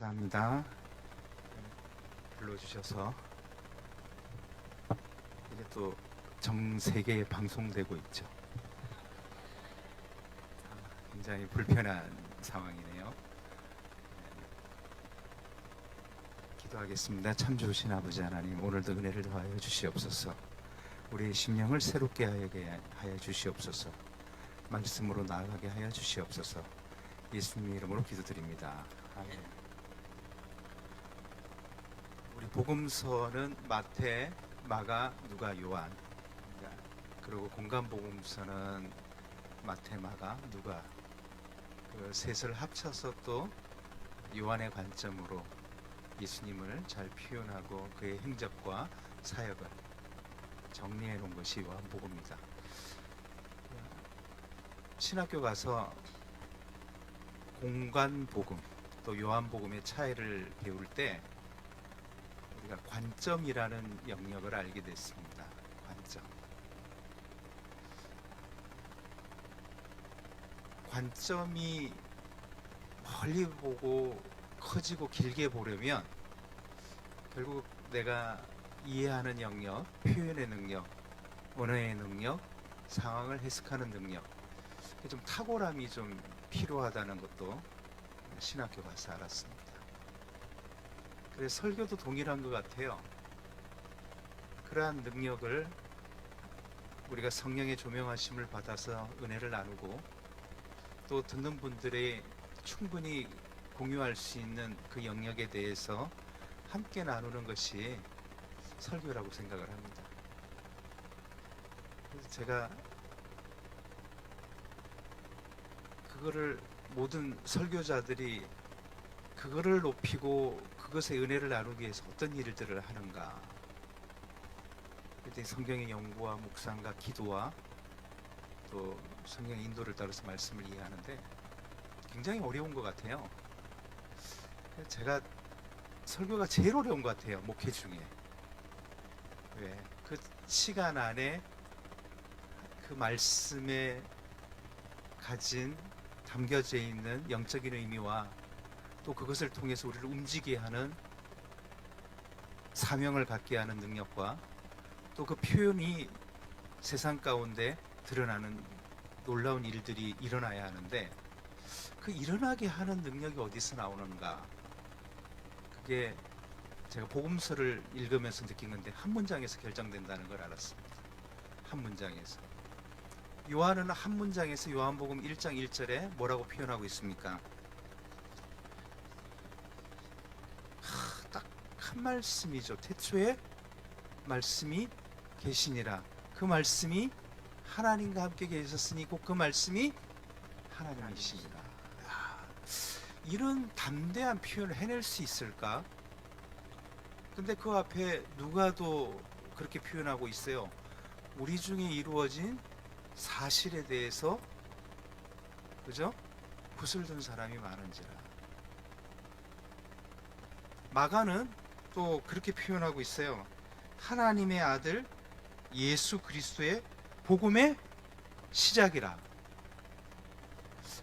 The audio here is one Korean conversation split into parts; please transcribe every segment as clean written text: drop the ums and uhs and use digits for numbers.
감사합니다. 불러주셔서 이게 또 전 세계에 방송되고 있죠. 굉장히 불편한 상황이네요. 기도하겠습니다. 참 좋으신 아버지 하나님, 오늘도 은혜를 더하여 주시옵소서. 우리의 심령을 새롭게 하여 주시옵소서. 말씀으로 나아가게 하여 주시옵소서. 예수님 이름으로 기도드립니다. 아멘. 우리 복음서는 마태, 마가, 누가, 요한, 그리고 공간 복음서는 마태, 마가, 누가, 그 셋을 합쳐서 또 요한의 관점으로 예수님을 잘 표현하고 그의 행적과 사역을 정리해 놓은 것이 요한복음입니다. 신학교 가서 공간복음 또 요한복음의 차이를 배울 때 우리가 관점이라는 영역을 알게 됐습니다. 관점이 멀리 보고 커지고 길게 보려면 결국 내가 이해하는 영역, 표현의 능력, 언어의 능력, 상황을 해석하는 능력, 좀 탁월함이 좀 필요하다는 것도 신학교 가서 알았습니다. 그래서 설교도 동일한 것 같아요. 그러한 능력을 우리가 성령의 조명하심을 받아서 은혜를 나누고 또 듣는 분들이 충분히 공유할 수 있는 그 영역에 대해서 함께 나누는 것이 설교라고 생각을 합니다. 그래서 제가 그거를 모든 설교자들이 그거를 높이고 그것의 은혜를 나누기 위해서 어떤 일들을 하는가, 성경의 연구와 묵상과 기도와 또 성경의 인도를 따라서 말씀을 이해하는데 굉장히 어려운 것 같아요. 제가 설교가 제일 어려운 것 같아요, 목회 중에. 왜? 그 시간 안에 그 말씀에 가진 담겨져 있는 영적인 의미와 또 그것을 통해서 우리를 움직이게 하는 사명을 갖게 하는 능력과 또 그 표현이 세상 가운데 드러나는 놀라운 일들이 일어나야 하는데 그 일어나게 하는 능력이 어디서 나오는가, 그게 제가 복음서를 읽으면서 느낀 건데 한 문장에서 결정된다는 걸 알았습니다. 한 문장에서. 요한은 한 문장에서 요한복음 1장 1절에 뭐라고 표현하고 있습니까? 딱 한 말씀이죠. 태초에 말씀이 계시니라. 그 말씀이 하나님과 함께 계셨으니 곧 그 말씀이 하나님이시니라. 이런 담대한 표현을 해낼 수 있을까? 근데 그 앞에 누가도 그렇게 표현하고 있어요. 우리 중에 이루어진 사실에 대해서, 그죠? 붓을 든 사람이 많은지라. 마가는 또 그렇게 표현하고 있어요. 하나님의 아들 예수 그리스도의 복음의 시작이라.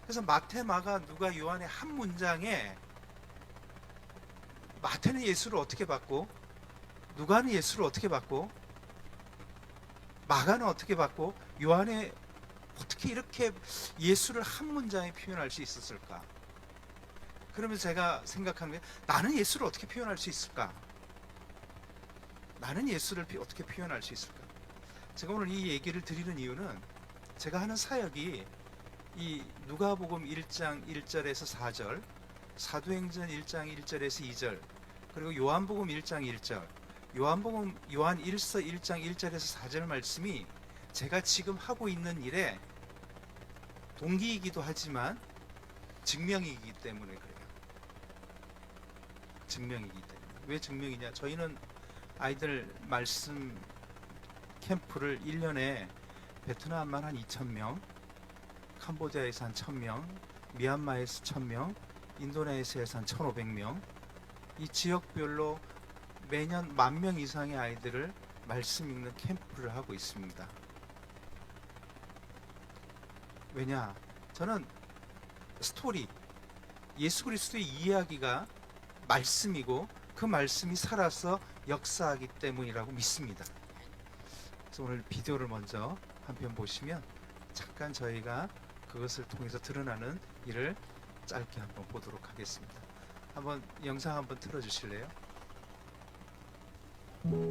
그래서 마태, 마가, 누가, 요한의 한 문장에 마태는 예수를 어떻게 받고, 누가는 예수를 어떻게 받고, 마가는 어떻게 받고, 요한에 어떻게 이렇게 예수를 한 문장에 표현할 수 있었을까? 그러면서 제가 생각하는 게, 나는 예수를 어떻게 표현할 수 있을까? 나는 예수를 어떻게 표현할 수 있을까? 제가 오늘 이 얘기를 드리는 이유는 제가 하는 사역이 이 누가복음 1장 1절에서 4절, 사도행전 1장 1절에서 2절, 그리고 요한복음 1장 1절, 요한 1서 1장 1절에서 4절 말씀이 제가 지금 하고 있는 일에 동기이기도 하지만 증명이기 때문에 그래요. 증명이기 때문에. 왜 증명이냐? 저희는 아이들 말씀 캠프를 1년에 베트남만 한 2,000명, 캄보디아에서 한 1,000명, 미얀마에서 1,000명, 인도네시아에서 한 1,500명, 이 지역별로 매년 10,000명 이상의 아이들을 말씀 읽는 캠프를 하고 있습니다. 왜냐? 저는 스토리, 예수 그리스도의 이야기가 말씀이고 그 말씀이 살아서 역사하기 때문이라고 믿습니다. 그래서 오늘 비디오를 먼저 한 편 보시면 잠깐 저희가 그것을 통해서 드러나는 일을 짧게 한번 보도록 하겠습니다. 한번 영상 한번 틀어주실래요?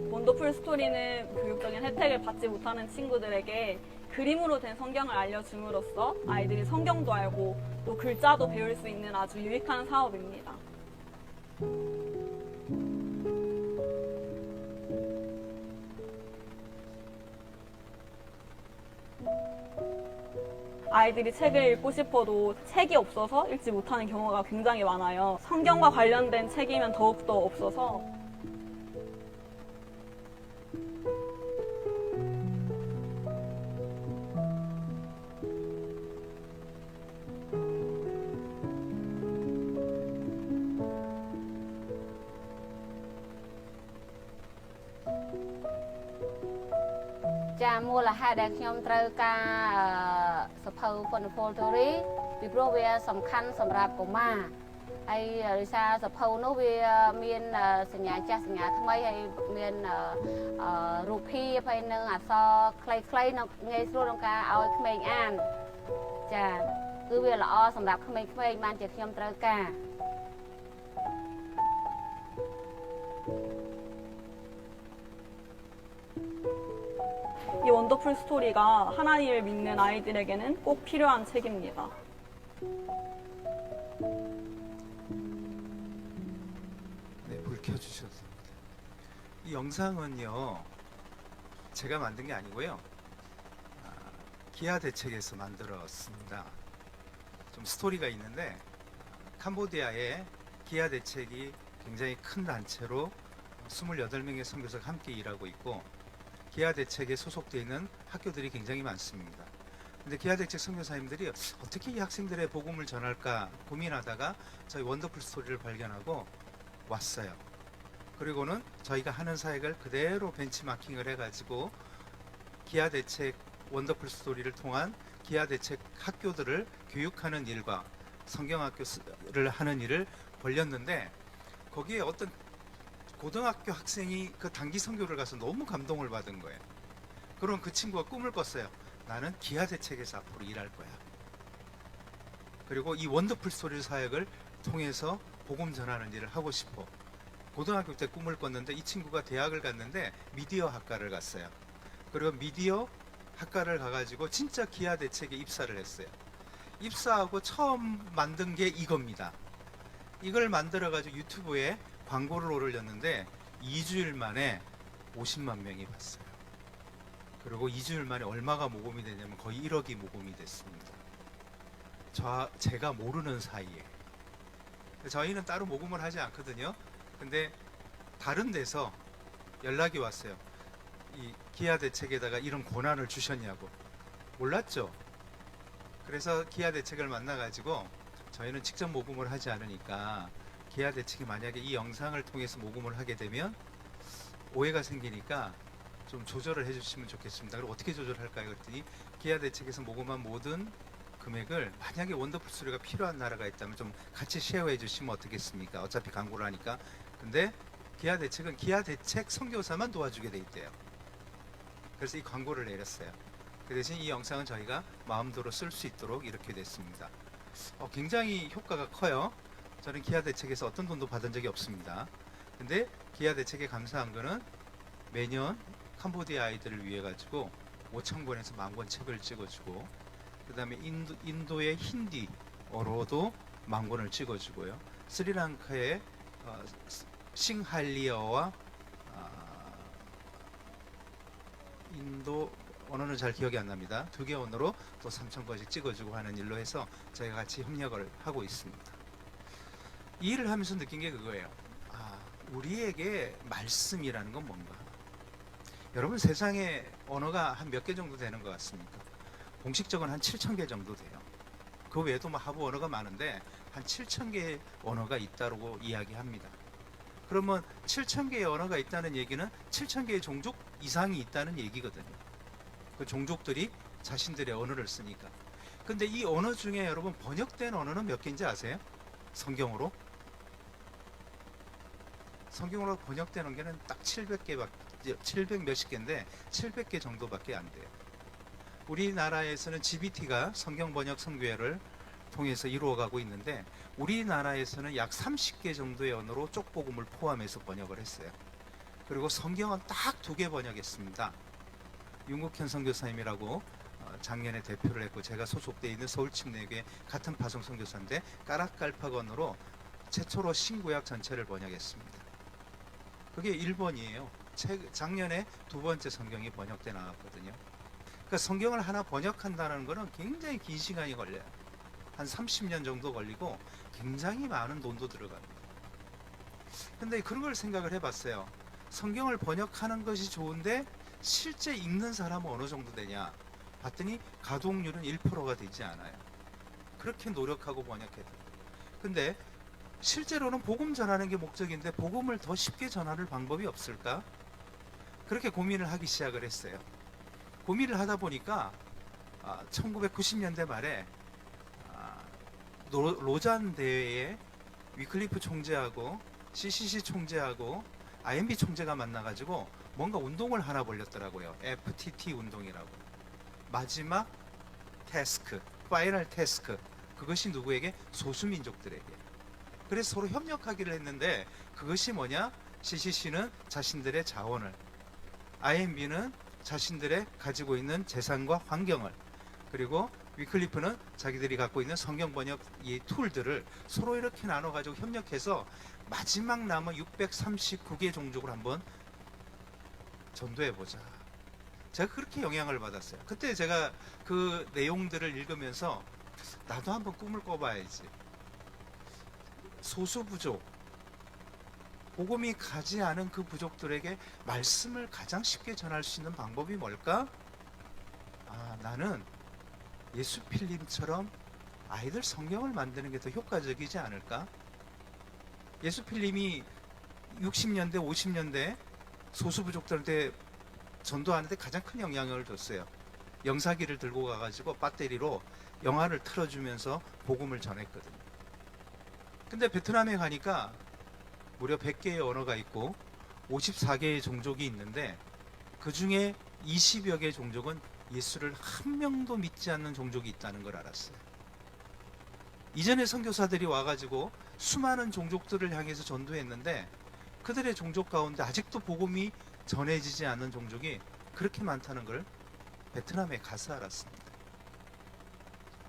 원더풀 스토리는 교육적인 혜택을 받지 못하는 친구들에게 그림으로 된 성경을 알려줌으로써 아이들이 성경도 알고 또 글자도 배울 수 있는 아주 유익한 사업입니다. 아이들이 책을 읽고 싶어도 책이 없어서 읽지 못하는 경우가 굉장히 많아요. 성경과 관련된 책이면 더욱더 없어서ចាមូលហេតុដែលខ្ញុំត្រូវការសភៅ Pontificatory ពីព្រោះវាសំខាន់សម្រាប់កុមារហើយដោយសារសភៅនោះវាមានសញ្ញាចាស់សញ្ញាថ្មីហើយមានរូបភាពហើយនឹងអក្សរខ្លីៗនៅងាយស្រួលក្នុងការឲ្យក្មេងអានចាគឺវាល្អសម្រាប់ក្មេងៗបានជាខ្ញុំត្រូវការ 이 원더풀 스토리가 하나님을 믿는 아이들에게는 꼭 필요한 책입니다. 네, 불 켜주셔도 됩니다. 이 영상은요, 제가 만든 게 아니고요. 기아 대책에서 만들었습니다. 좀 스토리가 있는데 캄보디아의 기아 대책이 굉장히 큰 단체로 28명의 선교사가 함께 일하고 있고 기아 대책에 소속되어 있는 학교들이 굉장히 많습니다. 근데 기아 대책 선교사님들이 어떻게 이 학생들의 복음을 전할까 고민하다가 저희 원더풀 스토리를 발견하고 왔어요. 그리고는 저희가 하는 사역을 그대로 벤치마킹을 해가지고 기아 대책 원더풀 스토리를 통한 기아 대책 학교들을 교육하는 일과 성경학교를 하는 일을 벌였는데 거기에 어떤 고등학교 학생이 그 단기 선교를 가서 너무 감동을 받은 거예요. 그럼 그 친구가 꿈을 꿨어요. 나는 기아 대책에서 앞으로 일할 거야. 그리고 이 원더풀 스토리 사역을 통해서 복음 전하는 일을 하고 싶어. 고등학교 때 꿈을 꿨는데 이 친구가 대학을 갔는데 미디어 학과를 갔어요. 그리고 미디어 학과를 가가지고 진짜 기아 대책에 입사를 했어요. 입사하고 처음 만든 게 이겁니다. 이걸 만들어가지고 유튜브에 광고를 올렸는데 2주일 만에 50만 명이 봤어요. 그리고 2주일 만에 얼마가 모금이 되냐면 거의 1억이 모금이 됐습니다. 제가 모르는 사이에. 저희는 따로 모금을 하지 않거든요. 근데 다른 데서 연락이 왔어요. 이 기아 대책에다가 이런 권한을 주셨냐고. 몰랐죠. 그래서 기아 대책을 만나가지고 저희는 직접 모금을 하지 않으니까 기아 대책이 만약에 이 영상을 통해서 모금을 하게 되면 오해가 생기니까 좀 조절을 해주시면 좋겠습니다. 그리고 어떻게 조절할까요? 그랬더니 기아 대책에서 모금한 모든 금액을 만약에 원더풀 스토리가 필요한 나라가 있다면 좀 같이 쉐어해 주시면 어떻겠습니까? 어차피 광고를 하니까. 근데 기아 대책은 기아 대책 선교사만 도와주게 돼 있대요. 그래서 이 광고를 내렸어요. 그 대신 이 영상은 저희가 마음대로 쓸 수 있도록 이렇게 됐습니다. 굉장히 효과가 커요. 저는 기아 대책에서 어떤 돈도 받은 적이 없습니다. 근데 기아 대책에 감사한 거는 매년 캄보디아 아이들을 위해 가지고 5,000권에서 10,000권 책을 찍어주고 그 다음에 인도의 힌디어로도 10,000권을 찍어주고요. 스리랑카의 싱할리어와 인도 언어는 잘 기억이 안 납니다. 2개 언어로 또 3,000권씩 찍어주고 하는 일로 해서 저희가 같이 협력을 하고 있습니다. 이 일을 하면서 느낀 게 그거예요. 우리에게 말씀이라는 건 뭔가? 여러분 세상에 언어가 한 몇 개 정도 되는 것 같습니까? 공식적으로는 한 7,000개 정도 돼요. 그 외에도 하부 언어가 많은데 한 7,000개의 언어가 있다고 이야기합니다. 그러면 7,000개의 언어가 있다는 얘기는 7,000개의 종족 이상이 있다는 얘기거든요. 그 종족들이 자신들의 언어를 쓰니까. 근데 이 언어 중에 여러분 번역된 언어는 몇 개인지 아세요? 성경으로? 성경으로 번역되는 게는 딱 700 몇십 개인데 700개 정도밖에 안 돼요. 우리나라에서는 GBT가 성경 번역 선교회를 통해서 이루어가고 있는데 우리나라에서는 약 30개 정도의 언어로 쪽복음을 포함해서 번역을 했어요. 그리고 성경은 딱 2개 번역했습니다. 윤국현 선교사님이라고 작년에 대표를 했고 제가 소속되어 있는 서울침례교회 같은 파송 선교사인데 까락갈파건으로 최초로 신구약 전체를 번역했습니다. 그게 1번이에요. 작년에 2번째 성경이 번역돼 나왔거든요. 그러니까 성경을 하나 번역한다는 것은 굉장히 긴 시간이 걸려요. 한 30년 정도 걸리고 굉장히 많은 돈도 들어갑니다. 근데 그런 걸 생각을 해봤어요. 성경을 번역하는 것이 좋은데 실제 읽는 사람은 어느 정도 되냐 봤더니 가동률은 1%가 되지 않아요. 그렇게 노력하고 번역해도. 근데 실제로는 복음 전하는 게 목적인데 복음을 더 쉽게 전하는 방법이 없을까? 그렇게 고민을 하기 시작을 했어요. 고민을 하다 보니까 1990년대 말에 로잔 대회에 위클리프 총재하고 CCC 총재하고 IMB 총재가 만나가지고 뭔가 운동을 하나 벌였더라고요. FTT 운동이라고. 마지막 태스크, 파이널 태스크. 그것이 누구에게? 소수민족들에게. 그래서 서로 협력하기를 했는데 그것이 뭐냐? CCC는 자신들의 자원을, IMB는 자신들의 가지고 있는 재산과 환경을, 그리고 위클리프는 자기들이 갖고 있는 성경 번역 이 툴들을 서로 이렇게 나눠 가지고 협력해서 마지막 남은 639개 종족을 한번 전도해 보자. 제가 그렇게 영향을 받았어요. 그때 제가 그 내용들을 읽으면서 나도 한번 꿈을 꿔봐야지. 소수 부족, 복음이 가지 않은 그 부족들에게 말씀을 가장 쉽게 전할 수 있는 방법이 뭘까? 나는 예수 필름처럼 아이들 성경을 만드는 게 더 효과적이지 않을까? 예수 필름이 60년대, 50년대 소수 부족들한테 전도하는데 가장 큰 영향을 줬어요. 영사기를 들고 가가지고 배터리로 영화를 틀어주면서 복음을 전했거든요. 근데 베트남에 가니까 무려 100개의 언어가 있고 54개의 종족이 있는데 그 중에 20여 개의 종족은 예수를 한 명도 믿지 않는 종족이 있다는 걸 알았어요. 이전에 선교사들이 와가지고 수많은 종족들을 향해서 전도했는데 그들의 종족 가운데 아직도 복음이 전해지지 않는 종족이 그렇게 많다는 걸 베트남에 가서 알았습니다.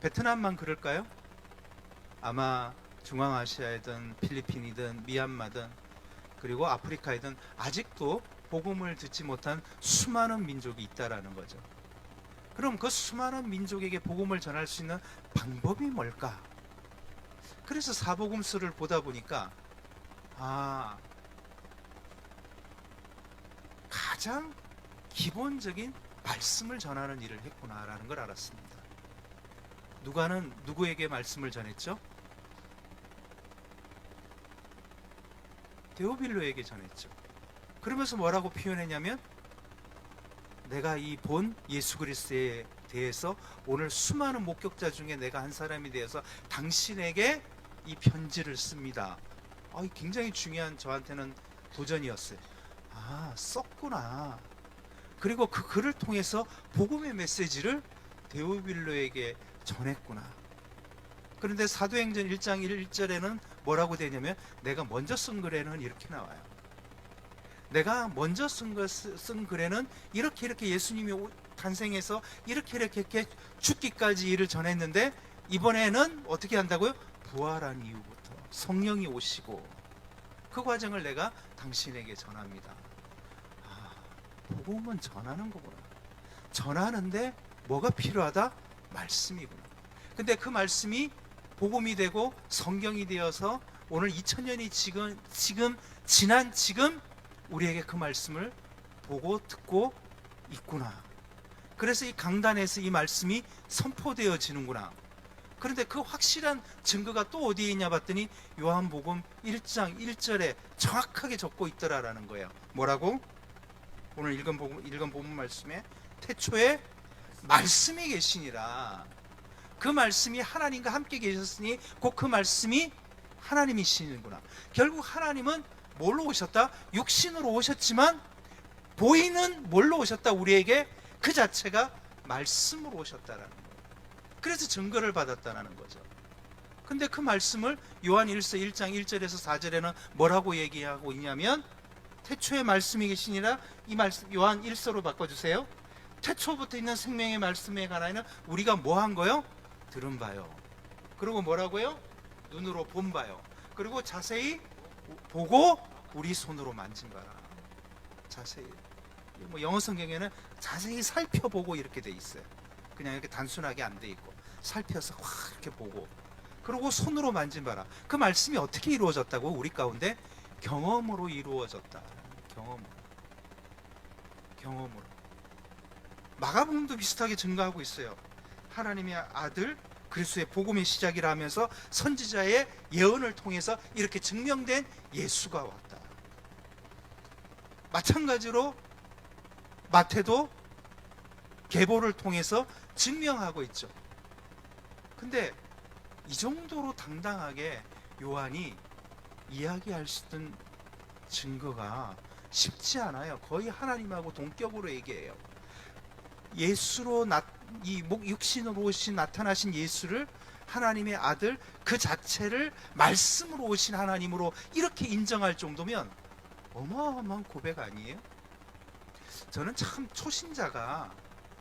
베트남만 그럴까요? 아마 중앙아시아이든 필리핀이든 미얀마든 그리고 아프리카이든 아직도 복음을 듣지 못한 수많은 민족이 있다라는 거죠. 그럼 그 수많은 민족에게 복음을 전할 수 있는 방법이 뭘까? 그래서 사복음서를 보다 보니까 가장 기본적인 말씀을 전하는 일을 했구나라는 걸 알았습니다. 누가는 누구에게 말씀을 전했죠? 데오빌로에게 전했죠. 그러면서 뭐라고 표현했냐면 내가 이 본 예수 그리스도에 대해서 오늘 수많은 목격자 중에 내가 한 사람이 되어서 당신에게 이 편지를 씁니다. 굉장히 중요한 저한테는 도전이었어요. 썼구나. 그리고 그 글을 통해서 복음의 메시지를 데오빌로에게 전했구나. 그런데 사도행전 1장 1절에는 뭐라고 되냐면 내가 먼저 쓴 글에는 이렇게 나와요. 내가 먼저 쓴 글에는 이렇게 예수님이 탄생해서 이렇게 죽기까지 일을 전했는데 이번에는 어떻게 한다고요? 부활한 이후부터 성령이 오시고 그 과정을 내가 당신에게 전합니다. 복음은 전하는 거구나. 전하는데 뭐가 필요하다? 말씀이구나. 근데 그 말씀이 복음이 되고 성경이 되어서 오늘 2000년이 지난 지금 우리에게 그 말씀을 보고 듣고 있구나. 그래서 이 강단에서 이 말씀이 선포되어지는구나. 그런데 그 확실한 증거가 또 어디에 있냐 봤더니 요한복음 1장 1절에 정확하게 적고 있더라라는 거예요. 뭐라고? 오늘 읽은 본문 말씀에 태초에 말씀이 계시니라. 그 말씀이 하나님과 함께 계셨으니 곧 그 말씀이 하나님이시는구나. 결국 하나님은 뭘로 오셨다? 육신으로 오셨지만 보이는 뭘로 오셨다? 우리에게 그 자체가 말씀으로 오셨다라는 거예요. 그래서 증거를 받았다는 거죠. 근데 그 말씀을 요한 1서 1장 1절에서 4절에는 뭐라고 얘기하고 있냐면 태초에 말씀이 계시니라, 이 말씀 요한 1서로 바꿔주세요. 태초부터 있는 생명의 말씀에 관하여는 우리가 뭐 한 거요? 들은 바요. 그리고 뭐라고요? 눈으로 본 바요. 그리고 자세히 보고 우리 손으로 만진 바라. 자세히. 뭐 영어 성경에는 자세히 살펴보고 이렇게 돼 있어요. 그냥 이렇게 단순하게 안 돼 있고 살펴서 확 이렇게 보고 그리고 손으로 만진 바라. 그 말씀이 어떻게 이루어졌다고? 우리 가운데 경험으로 이루어졌다. 경험으로. 마가복음도 비슷하게 증거하고 있어요. 하나님의 아들 그리스도의 복음의 시작이라 하면서 선지자의 예언을 통해서 이렇게 증명된 예수가 왔다. 마찬가지로 마태도 계보를 통해서 증명하고 있죠. 근데 이 정도로 당당하게 요한이 이야기할 수 있는 증거가 쉽지 않아요. 거의 하나님하고 동격으로 얘기해요. 예수로 육신으로 오신 나타나신 예수를 하나님의 아들 그 자체를 말씀으로 오신 하나님으로 이렇게 인정할 정도면 어마어마한 고백 아니에요? 저는 참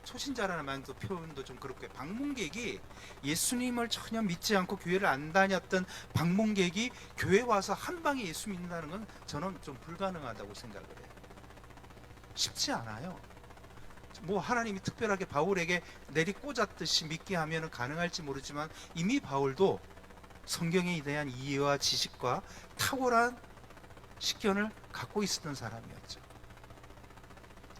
초신자라는 말도 표현도 좀 그렇고요. 방문객이 예수님을 전혀 믿지 않고 교회를 안 다녔던 방문객이 교회 와서 한 방에 예수 믿는다는 건 저는 좀 불가능하다고 생각을 해요. 쉽지 않아요. 뭐 하나님이 특별하게 바울에게 내리 꽂았듯이 믿게 하면 가능할지 모르지만 이미 바울도 성경에 대한 이해와 지식과 탁월한 식견을 갖고 있었던 사람이었죠.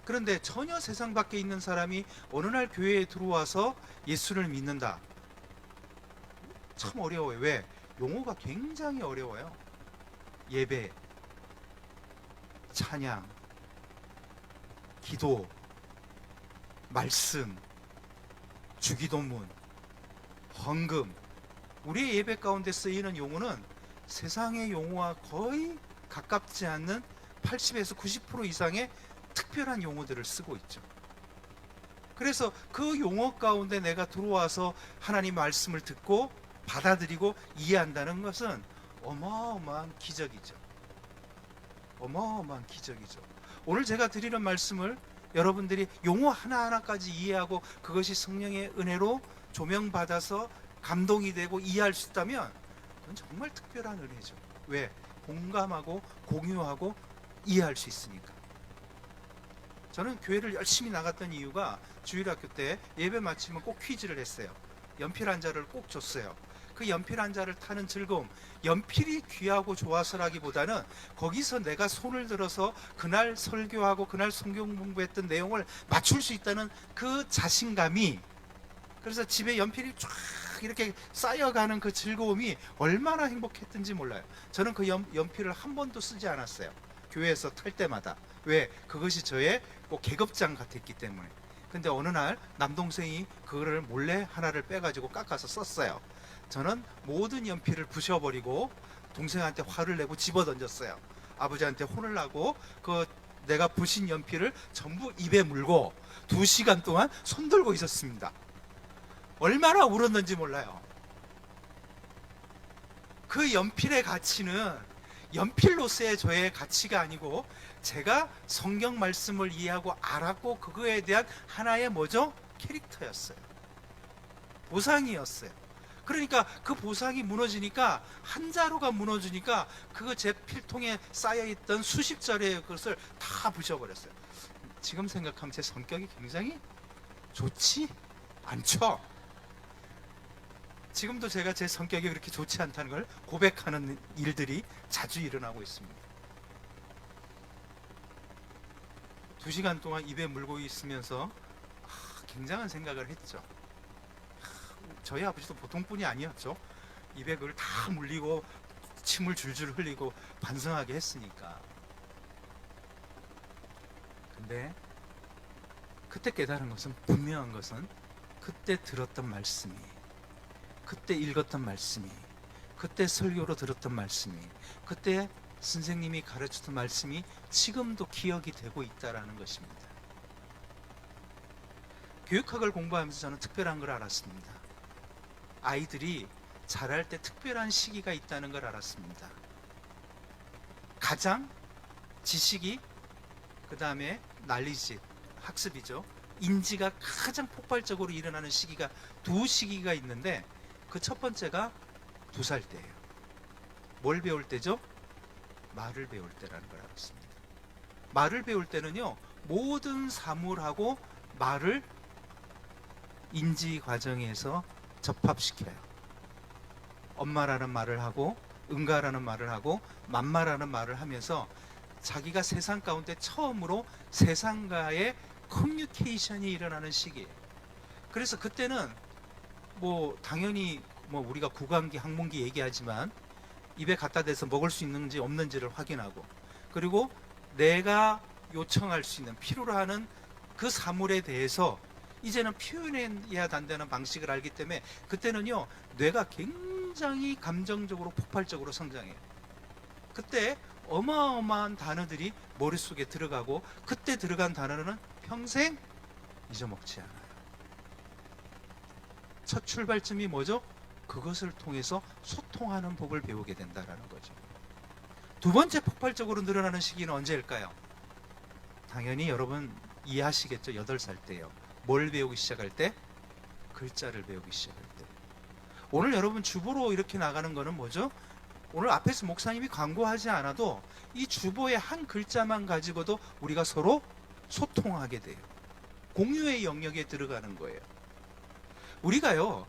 그런데 전혀 세상 밖에 있는 사람이 어느 날 교회에 들어와서 예수를 믿는다. 참 어려워요. 왜? 용어가 굉장히 어려워요. 예배, 찬양, 기도, 말씀, 주기도문, 헌금. 우리의 예배 가운데 쓰이는 용어는 세상의 용어와 거의 가깝지 않는 80에서 90% 이상의 특별한 용어들을 쓰고 있죠. 그래서 그 용어 가운데 내가 들어와서 하나님 말씀을 듣고 받아들이고 이해한다는 것은 어마어마한 기적이죠. 어마어마한 기적이죠. 오늘 제가 드리는 말씀을 여러분들이 용어 하나하나까지 이해하고 그것이 성령의 은혜로 조명받아서 감동이 되고 이해할 수 있다면 그건 정말 특별한 은혜죠. 왜? 공감하고 공유하고 이해할 수 있으니까. 저는 교회를 열심히 나갔던 이유가 주일학교 때 예배 마치면 꼭 퀴즈를 했어요. 연필 한 자를 꼭 줬어요. 그 연필 한 자를 타는 즐거움, 연필이 귀하고 좋아서라기보다는 거기서 내가 손을 들어서 그날 설교하고 그날 성경 공부했던 내용을 맞출 수 있다는 그 자신감이, 그래서 집에 연필이 쫙 이렇게 쌓여가는 그 즐거움이 얼마나 행복했던지 몰라요. 저는 그 연필을 한 번도 쓰지 않았어요. 교회에서 탈 때마다. 왜? 그것이 저의 꼭 계급장 같았기 때문에. 근데 어느 날 남동생이 그거를 몰래 하나를 빼가지고 깎아서 썼어요. 저는 모든 연필을 부셔버리고 동생한테 화를 내고 집어던졌어요. 아버지한테 혼을 나고 그 내가 부신 연필을 전부 입에 물고 2시간 동안 손들고 있었습니다. 얼마나 울었는지 몰라요. 그 연필의 가치는 연필로서의 저의 가치가 아니고 제가 성경 말씀을 이해하고 알았고 그거에 대한 하나의 뭐죠? 캐릭터였어요. 보상이었어요. 그러니까 그 보상이 무너지니까, 한 자루가 무너지니까 그거 제 필통에 쌓여있던 수십 자루의 것을 다 부셔버렸어요. 지금 생각하면 제 성격이 굉장히 좋지 않죠? 지금도 제가 제 성격이 그렇게 좋지 않다는 걸 고백하는 일들이 자주 일어나고 있습니다. 2시간 동안 입에 물고 있으면서 굉장한 생각을 했죠. 저희 아버지도 보통 분이 아니었죠. 입에 그걸 다 물리고 침을 줄줄 흘리고 반성하게 했으니까. 근데 그때 깨달은 것은, 분명한 것은 그때 들었던 말씀이, 그때 읽었던 말씀이, 그때 설교로 들었던 말씀이, 그때 선생님이 가르쳤던 말씀이 지금도 기억이 되고 있다라는 것입니다. 교육학을 공부하면서 저는 특별한 걸 알았습니다. 아이들이 자랄 때 특별한 시기가 있다는 걸 알았습니다. 가장 지식이, 그 다음에 난리지, 학습이죠. 인지가 가장 폭발적으로 일어나는 시기가 두 시기가 있는데, 그 첫 번째가 2살 때예요. 뭘 배울 때죠? 말을 배울 때라는 걸 알았습니다. 말을 배울 때는요, 모든 사물하고 말을 인지 과정에서 접합시켜요. 엄마라는 말을 하고, 응가라는 말을 하고, 맘마라는 말을 하면서 자기가 세상 가운데 처음으로 세상과의 커뮤니케이션이 일어나는 시기예요. 그래서 그때는 뭐 당연히 뭐 우리가 구강기, 항문기 얘기하지만 입에 갖다 대서 먹을 수 있는지 없는지를 확인하고, 그리고 내가 요청할 수 있는, 필요로 하는 그 사물에 대해서 이제는 표현해야 한다는 방식을 알기 때문에 그때는요, 뇌가 굉장히 감정적으로 폭발적으로 성장해요. 그때 어마어마한 단어들이 머릿속에 들어가고, 그때 들어간 단어는 평생 잊어먹지 않아요. 첫 출발점이 뭐죠? 그것을 통해서 소통하는 법을 배우게 된다는 거죠. 두 번째 폭발적으로 늘어나는 시기는 언제일까요? 당연히 여러분 이해하시겠죠? 8살 때요. 뭘 배우기 시작할 때? 글자를 배우기 시작할 때. 오늘 여러분 주보로 이렇게 나가는 거는 뭐죠? 오늘 앞에서 목사님이 광고하지 않아도 이 주보의 한 글자만 가지고도 우리가 서로 소통하게 돼요. 공유의 영역에 들어가는 거예요. 우리가요,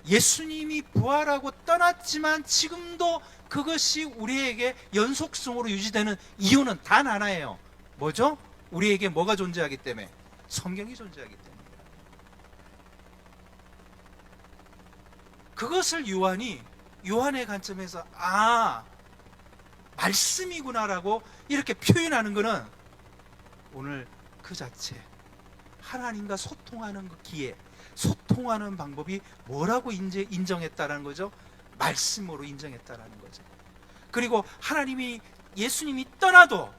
예수님이 부활하고 떠났지만 지금도 그것이 우리에게 연속성으로 유지되는 이유는 단 하나예요. 뭐죠? 우리에게 뭐가 존재하기 때문에? 성경이 존재하기 때문에. 그것을 요한의 관점에서 말씀이구나라고 이렇게 표현하는 것은 오늘 그 자체 하나님과 소통하는 그 기회, 소통하는 방법이 뭐라고 인정했다라는 거죠? 말씀으로 인정했다라는 거죠. 그리고 예수님이 떠나도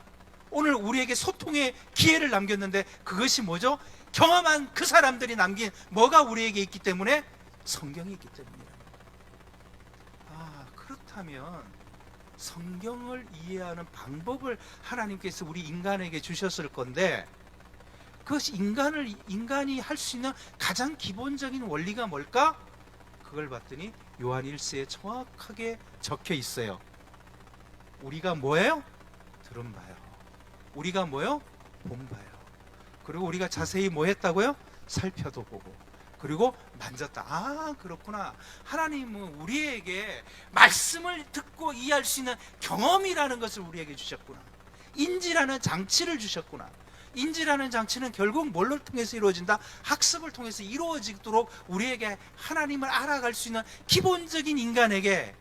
오늘 우리에게 소통의 기회를 남겼는데, 그것이 뭐죠? 경험한 그 사람들이 남긴 뭐가 우리에게 있기 때문에? 성경이 있기 때문이라는 거예요. 그렇다면 성경을 이해하는 방법을 하나님께서 우리 인간에게 주셨을 건데, 그것이 인간이 할 수 있는 가장 기본적인 원리가 뭘까? 그걸 봤더니 요한 1서에 정확하게 적혀 있어요. 우리가 뭐예요? 들은 바요. 우리가 뭐요? 본 바요. 그리고 우리가 자세히 뭐 했다고요? 살펴도 보고, 그리고 만졌다. 그렇구나. 하나님은 우리에게 말씀을 듣고 이해할 수 있는 경험이라는 것을 우리에게 주셨구나. 인지라는 장치를 주셨구나. 인지라는 장치는 결국 뭘로 통해서 이루어진다? 학습을 통해서 이루어지도록 우리에게 하나님을 알아갈 수 있는 기본적인 인간에게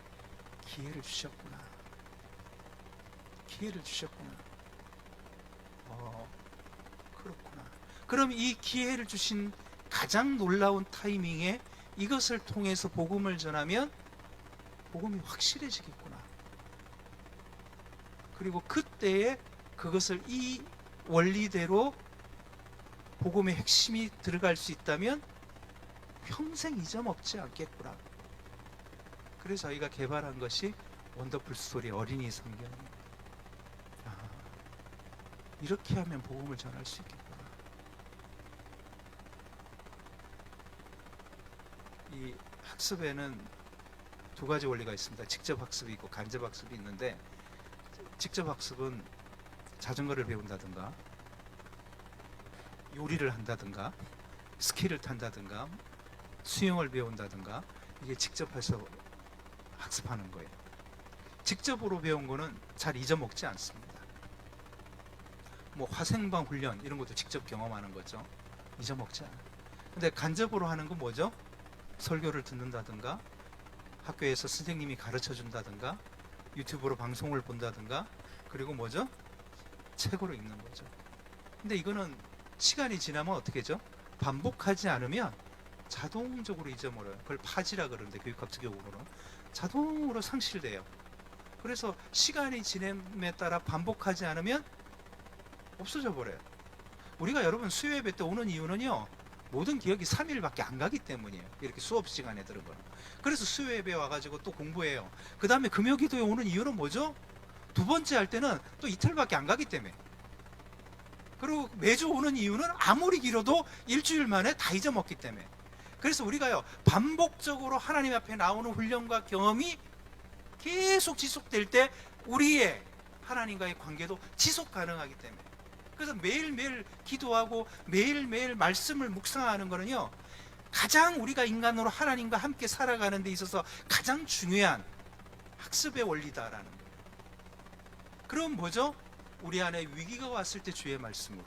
기회를 주셨구나. 기회를 주셨구나. 그렇구나. 그럼 이 기회를 주신 가장 놀라운 타이밍에 이것을 통해서 복음을 전하면 복음이 확실해지겠구나. 그리고 그때에 그것을 이 원리대로 복음의 핵심이 들어갈 수 있다면 평생 잊어먹지 않겠구나. 그래서 저희가 개발한 것이 원더풀 스토리 어린이 성경입니다. 이렇게 하면 복음을 전할 수 있겠구나. 이 학습에는 두 가지 원리가 있습니다. 직접 학습이 있고 간접 학습이 있는데, 직접 학습은 자전거를 배운다든가 요리를 한다든가 스키를 탄다든가 수영을 배운다든가, 이게 직접 해서 학습하는 거예요. 직접으로 배운 거는 잘 잊어먹지 않습니다. 뭐 화생방 훈련 이런 것도 직접 경험하는 거죠. 잊어먹지 않아요. 근데 간접으로 하는 건 뭐죠? 설교를 듣는다든가, 학교에서 선생님이 가르쳐 준다든가, 유튜브로 방송을 본다든가, 그리고 뭐죠? 책으로 읽는 거죠. 근데 이거는 시간이 지나면 어떻게 죠? 반복하지 않으면 자동적으로 잊어버려요. 그걸 파지라 그러는데, 교육학적 용어로는 자동으로 상실돼요. 그래서 시간이 지남에 따라 반복하지 않으면 없어져 버려요. 우리가 여러분 수요예배 때 오는 이유는요, 모든 기억이 3일밖에 안 가기 때문이에요. 이렇게 수업 시간에 들은 거는. 그래서 수요예배 와가지고 또 공부해요. 그 다음에 금요기도에 오는 이유는 뭐죠? 두 번째 할 때는 또 이틀밖에 안 가기 때문에. 그리고 매주 오는 이유는 아무리 길어도 일주일 만에 다 잊어먹기 때문에. 그래서 우리가요, 반복적으로 하나님 앞에 나오는 훈련과 경험이 계속 지속될 때 우리의 하나님과의 관계도 지속 가능하기 때문에. 그래서 매일매일 기도하고 매일매일 말씀을 묵상하는 거는요, 가장 우리가 인간으로 하나님과 함께 살아가는 데 있어서 가장 중요한 학습의 원리다라는 거예요. 그럼 뭐죠? 우리 안에 위기가 왔을 때 주의 말씀으로,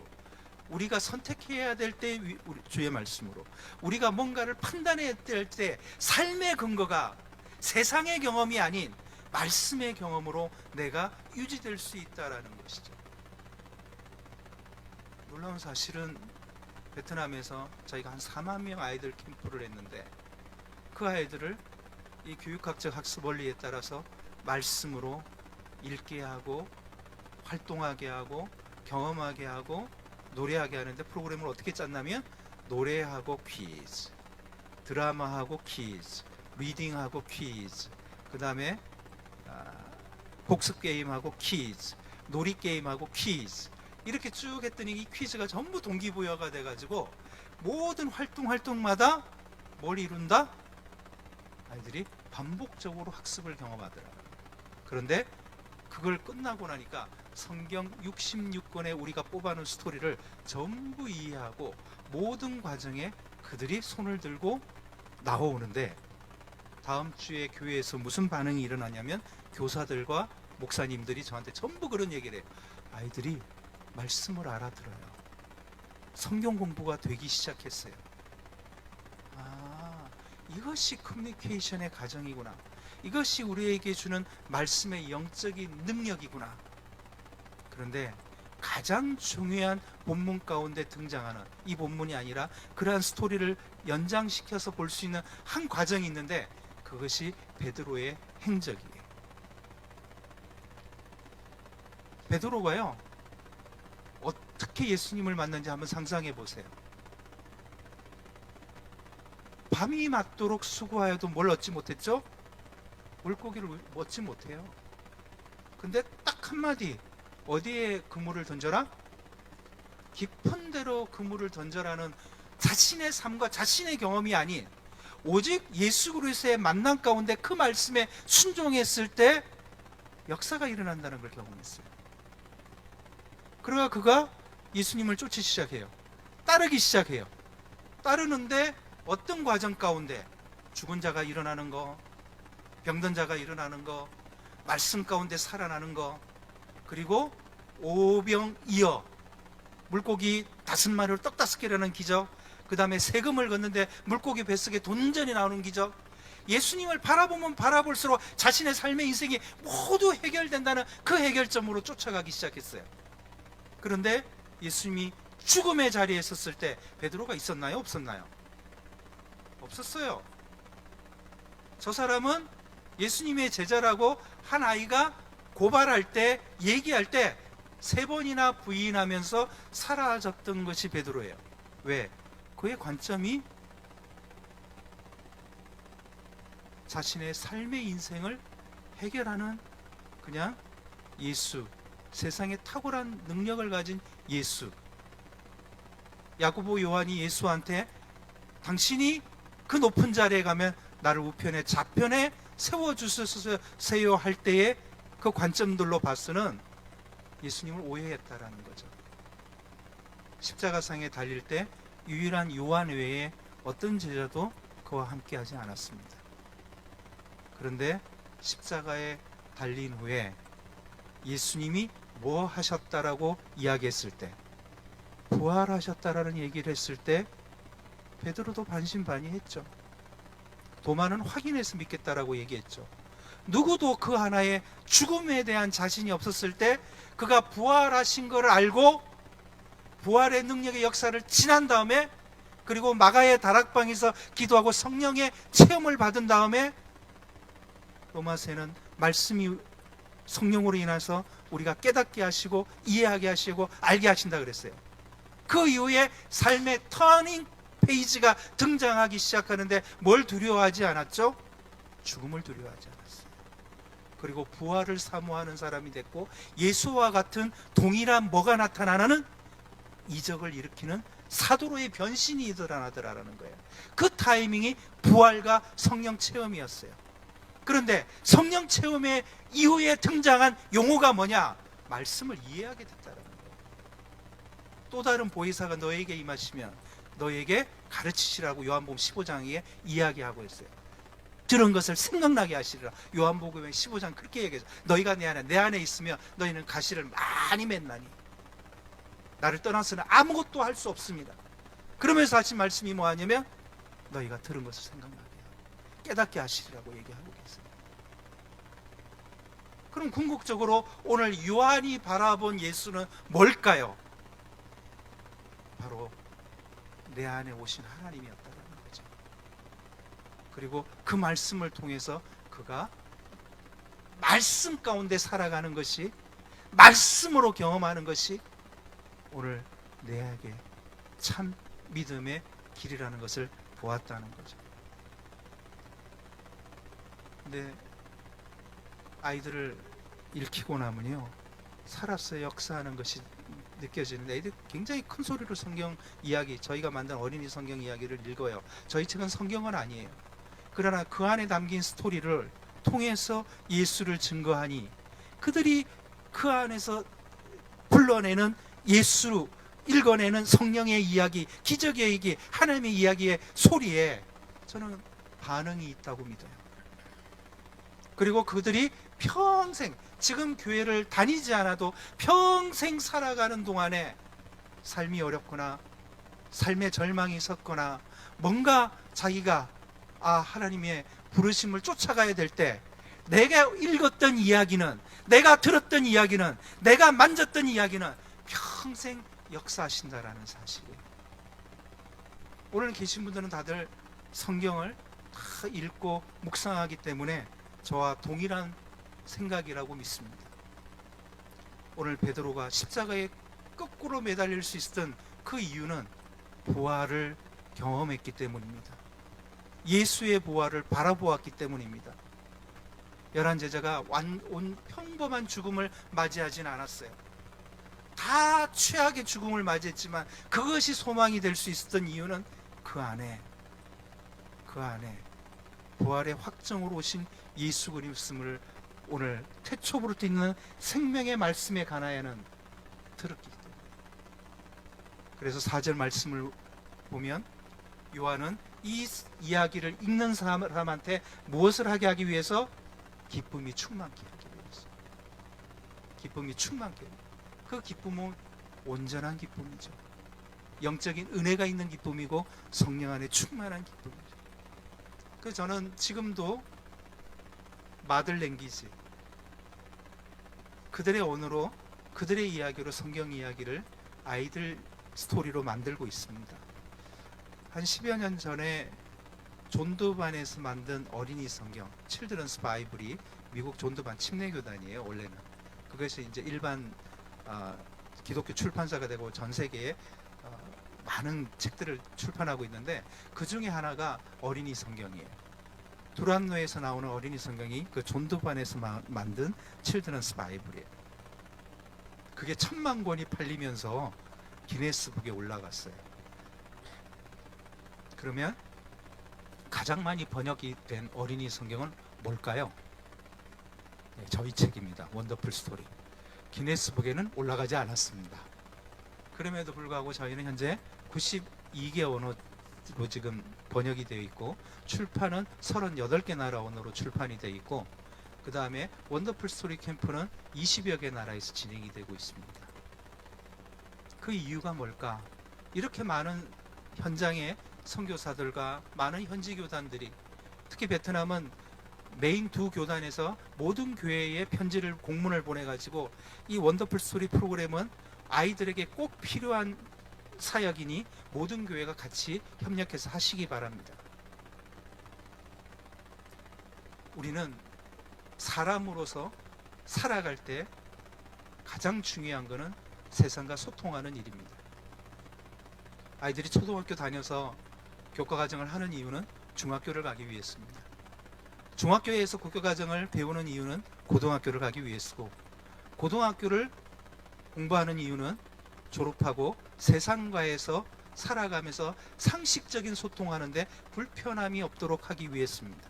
우리가 선택해야 될 때 주의 말씀으로, 우리가 뭔가를 판단해야 될 때 삶의 근거가 세상의 경험이 아닌 말씀의 경험으로 내가 유지될 수 있다라는 것이죠. 놀라운 사실은 베트남에서 저희가 한 4만 명 아이들 캠프를 했는데, 그 아이들을 이 교육학적 학습 원리에 따라서 말씀으로 읽게 하고 활동하게 하고 경험하게 하고 노래하게 하는데, 프로그램을 어떻게 짰냐면 노래하고 퀴즈, 드라마하고 퀴즈, 리딩하고 퀴즈, 그 다음에 복습 게임하고 퀴즈, 놀이 게임하고 퀴즈, 이렇게 쭉 했더니 이 퀴즈가 전부 동기부여가 돼가지고 모든 활동마다 뭘 이룬다? 아이들이 반복적으로 학습을 경험하더라고요. 그런데 그걸 끝나고 나니까 성경 66권에 우리가 뽑아놓은 스토리를 전부 이해하고 모든 과정에 그들이 손을 들고 나오는데, 다음 주에 교회에서 무슨 반응이 일어나냐면 교사들과 목사님들이 저한테 전부 그런 얘기를 해요. 아이들이 말씀을 알아들어요. 성경 공부가 되기 시작했어요. 아, 이것이 커뮤니케이션의 가정이구나. 이것이 우리에게 주는 말씀의 영적인 능력이구나. 그런데 가장 중요한 본문 가운데 등장하는, 이 본문이 아니라 그러한 스토리를 연장시켜서 볼 수 있는 한 과정이 있는데, 그것이 베드로의 행적이에요. 베드로가요, 어떻게 예수님을 만났는지 한번 상상해 보세요. 밤이 맞도록 수고하여도 뭘 얻지 못했죠? 물고기를 얻지 못해요. 근데 딱 한마디, 어디에 그물을 던져라? 깊은 데로 그물을 던져라는 자신의 삶과 자신의 경험이 아닌 오직 예수 그리스도의 만남 가운데 그 말씀에 순종했을 때 역사가 일어난다는 걸 경험했어요. 그러가 그가 예수님을 쫓기 시작해요. 따르기 시작해요. 따르는데 어떤 과정 가운데 죽은 자가 일어나는 거, 병든 자가 일어나는 거, 말씀 가운데 살아나는 거, 그리고 오병이어 물고기 5마리로 떡 5개라는 기적, 그 다음에 세금을 걷는데 물고기 뱃속에 돈전이 나오는 기적, 예수님을 바라보면 바라볼수록 자신의 삶의 인생이 모두 해결된다는 그 해결점으로 쫓아가기 시작했어요. 그런데 예수님이 죽음의 자리에 섰을 때 베드로가 있었나요? 없었나요? 없었어요. 저 사람은 예수님의 제자라고 한 아이가 고발할 때, 얘기할 때 3번이나 부인하면서 사라졌던 것이 베드로예요. 왜? 그의 관점이 자신의 삶의 인생을 해결하는 그냥 예수, 세상에 탁월한 능력을 가진 예수. 야고보 요한이 예수한테 당신이 그 높은 자리에 가면 나를 우편에 좌편에 세워주세요 할 때의 그 관점들로 봐서는 예수님을 오해했다라는 거죠. 십자가상에 달릴 때 유일한 요한 외에 어떤 제자도 그와 함께 하지 않았습니다. 그런데 십자가에 달린 후에 예수님이 뭐 하셨다라고 이야기했을 때, 부활하셨다라는 얘기를 했을 때 베드로도 반신반의했죠. 도마는 확인해서 믿겠다라고 얘기했죠. 누구도 그 하나의 죽음에 대한 자신이 없었을 때 그가 부활하신 것을 알고 부활의 능력의 역사를 지난 다음에, 그리고 마가의 다락방에서 기도하고 성령의 체험을 받은 다음에, 로마서에는 말씀이 성령으로 인해서 우리가 깨닫게 하시고 이해하게 하시고 알게 하신다 그랬어요. 그 이후에 삶의 터닝 페이지가 등장하기 시작하는데 뭘 두려워하지 않았죠? 죽음을 두려워하지 않았어요. 그리고 부활을 사모하는 사람이 됐고 예수와 같은 동일한 뭐가 나타나는 이적을 일으키는 사도로의 변신이 일어나더라라는 거예요. 그 타이밍이 부활과 성령 체험이었어요. 그런데 성령 체험의 이후에 등장한 용어가 뭐냐? 말씀을 이해하게 됐다는 거예요. 또 다른 보혜사가 너에게 임하시면 너에게 가르치시라고 요한복음 15장에 이야기하고 있어요. 들은 것을 생각나게 하시리라. 요한복음 15장 그렇게 얘기해서 너희가 내 안에 있으면 너희는 가시를 많이 맺나니 나를 떠나서는 아무것도 할 수 없습니다. 그러면서 하신 말씀이 뭐하냐면 너희가 들은 것을 생각나게 하고 깨닫게 하시리라고 얘기하고 계세요. 그럼 궁극적으로 오늘 요한이 바라본 예수는 뭘까요? 바로 내 안에 오신 하나님이었다는 거죠. 그리고 그 말씀을 통해서 그가 말씀 가운데 살아가는 것이, 말씀으로 경험하는 것이 오늘 내게 참 믿음의 길이라는 것을 보았다는 거죠. 근데 아이들을 일으키고 나면요, 살아서 역사하는 것이 느껴지는데 애들 굉장히 큰 소리로 성경 이야기, 저희가 만든 어린이 성경 이야기를 읽어요. 저희 책은 성경은 아니에요. 그러나 그 안에 담긴 스토리를 통해서 예수를 증거하니 그들이 그 안에서 불러내는 예수, 읽어내는 성령의 이야기, 기적의 얘기, 하나님의 이야기의 소리에 저는 반응이 있다고 믿어요. 그리고 그들이 평생, 지금 교회를 다니지 않아도 평생 살아가는 동안에 삶이 어렵거나 삶의 절망이 섰거나 뭔가 자기가 하나님의 부르심을 쫓아가야 될 때 내가 읽었던 이야기는, 내가 들었던 이야기는, 내가 만졌던 이야기는 평생 역사하신다라는 사실이에요. 오늘 계신 분들은 다들 성경을 다 읽고 묵상하기 때문에 저와 동일한 생각이라고 믿습니다. 오늘 베드로가 십자가에 거꾸로 매달릴 수 있었던 그 이유는 부활을 경험했기 때문입니다. 예수의 부활을 바라보았기 때문입니다. 11 제자가 온 평범한 죽음을 맞이하진 않았어요. 다 최악의 죽음을 맞이했지만 그것이 소망이 될 수 있었던 이유는 그 안에 부활의 확정으로 오신 예수 그리스도를 오늘 태초부터 있는 생명의 말씀에 관하여는 들었기 때문에. 그래서 4절 말씀을 보면 요한은 이 이야기를 읽는 사람한테 무엇을 하게 하기 위해서? 기쁨이 충만케 하기 위해서. 기쁨이 충만케. 그 기쁨은 온전한 기쁨이죠. 영적인 은혜가 있는 기쁨이고 성령 안에 충만한 기쁨이죠. 그래서 저는 지금도 마들 랭귀지, 그들의 언어로, 그들의 이야기로 성경 이야기를 아이들 스토리로 만들고 있습니다. 한 10여 년 전에 존드반에서 만든 어린이 성경, 칠드런스 바이블이 미국 존드반 침례교단이에요. 원래는 그것이 이제 일반 기독교 출판사가 되고 전 세계에 많은 책들을 출판하고 있는데 그 중에 하나가 어린이 성경이에요. 두란노에서 나오는 어린이 성경이 그 존드반에서 만든 칠드런스 바이블이에요. 그게 1000만 권이 팔리면서 기네스북에 올라갔어요. 그러면 가장 많이 번역이 된 어린이 성경은 뭘까요? 네, 저희 책입니다. 원더풀 스토리. 기네스북에는 올라가지 않았습니다. 그럼에도 불구하고 저희는 현재 92개 언어로 지금 번역이 되어 있고 출판은 38개 나라 언어로 출판이 되어 있고 그 다음에 원더풀 스토리 캠프는 20여 개 나라에서 진행이 되고 있습니다. 그 이유가 뭘까? 이렇게 많은 현장에 선교사들과 많은 현지 교단들이, 특히 베트남은 메인 두 교단에서 모든 교회에 편지를, 공문을 보내가지고 이 원더풀 스토리 프로그램은 아이들에게 꼭 필요한 사역이니 모든 교회가 같이 협력해서 하시기 바랍니다. 우리는 사람으로서 살아갈 때 가장 중요한 것은 세상과 소통하는 일입니다. 아이들이 초등학교 다녀서 교과과정을 하는 이유는 중학교를 가기 위해서입니다. 중학교에서 교과과정을 배우는 이유는 고등학교를 가기 위해서고, 고등학교를 공부하는 이유는 졸업하고 세상과에서 살아가면서 상식적인 소통하는데 불편함이 없도록 하기 위해서입니다.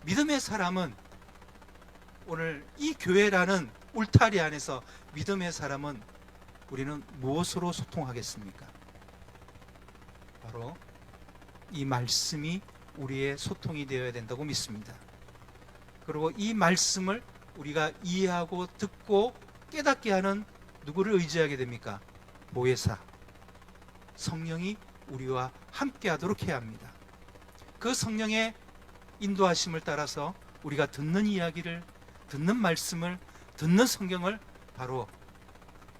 믿음의 사람은 오늘 이 교회라는 울타리 안에서 믿음의 사람은 우리는 무엇으로 소통하겠습니까? 바로 이 말씀이 우리의 소통이 되어야 된다고 믿습니다. 그리고 이 말씀을 우리가 이해하고 듣고 깨닫게 하는 누구를 의지하게 됩니까? 보혜사, 성령이 우리와 함께 하도록 해야 합니다. 그 성령의 인도하심을 따라서 우리가 듣는 이야기를, 듣는 말씀을, 듣는 성경을 바로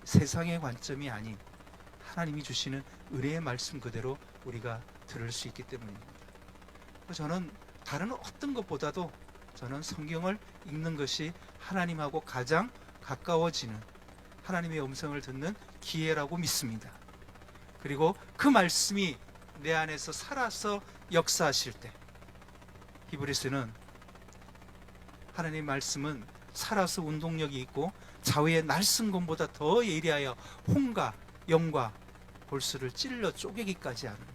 세상의 관점이 아닌 하나님이 주시는 은혜의 말씀 그대로 우리가 들을 수 있기 때문입니다. 저는 다른 어떤 것보다도 저는 성경을 읽는 것이 하나님하고 가장 가까워지는, 하나님의 음성을 듣는 기회라고 믿습니다. 그리고 그 말씀이 내 안에서 살아서 역사하실 때, 히브리서는 하나님의 말씀은 살아서 운동력이 있고 좌우의 날쌘검보다 더 예리하여 혼과 영과 골수를 찔러 쪼개기까지 하느니,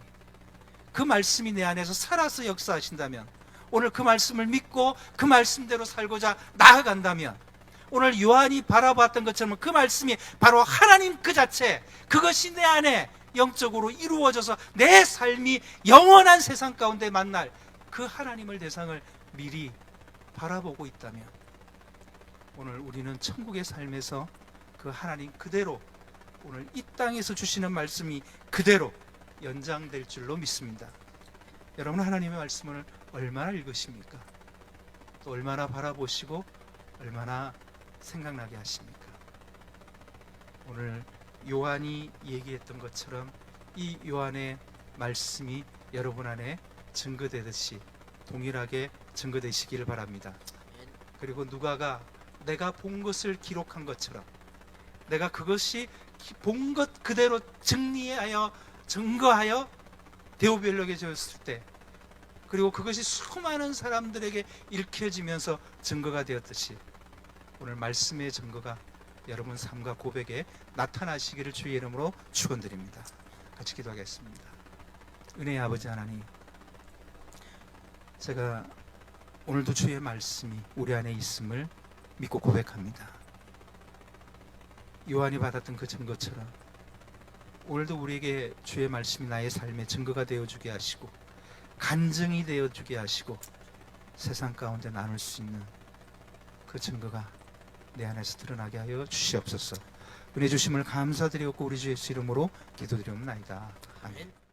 그 말씀이 내 안에서 살아서 역사하신다면, 오늘 그 말씀을 믿고 그 말씀대로 살고자 나아간다면, 오늘 요한이 바라봤던 것처럼 그 말씀이 바로 하나님 그 자체, 그것이 내 안에 영적으로 이루어져서 내 삶이 영원한 세상 가운데 만날 그 하나님을 대상을 미리 바라보고 있다면, 오늘 우리는 천국의 삶에서 그 하나님 그대로, 오늘 이 땅에서 주시는 말씀이 그대로 연장될 줄로 믿습니다. 여러분은 하나님의 말씀을 얼마나 읽으십니까? 또 얼마나 바라보시고 얼마나 생각나게 하십니까? 오늘 요한이 얘기했던 것처럼 이 요한의 말씀이 여러분 안에 증거되듯이 동일하게 증거되시기를 바랍니다. 그리고 누가가 내가 본 것을 기록한 것처럼, 내가 그것이 본 것 그대로 정리하여 증거하여 대오변력에 졌을 때, 그리고 그것이 수많은 사람들에게 읽혀지면서 증거가 되었듯이 오늘 말씀의 증거가 여러분 삶과 고백에 나타나시기를 주의 이름으로 축원드립니다. 같이 기도하겠습니다. 은혜의 아버지 하나님, 제가 오늘도 주의 말씀이 우리 안에 있음을 믿고 고백합니다. 요한이 받았던 그 증거처럼 오늘도 우리에게 주의 말씀이 나의 삶의 증거가 되어주게 하시고 간증이 되어주게 하시고 세상 가운데 나눌 수 있는 그 증거가 내 안에서 드러나게 하여 주시옵소서. 은혜 주심을 감사드리옵고 우리 주 예수 이름으로 기도드리옵나이다. 아멘.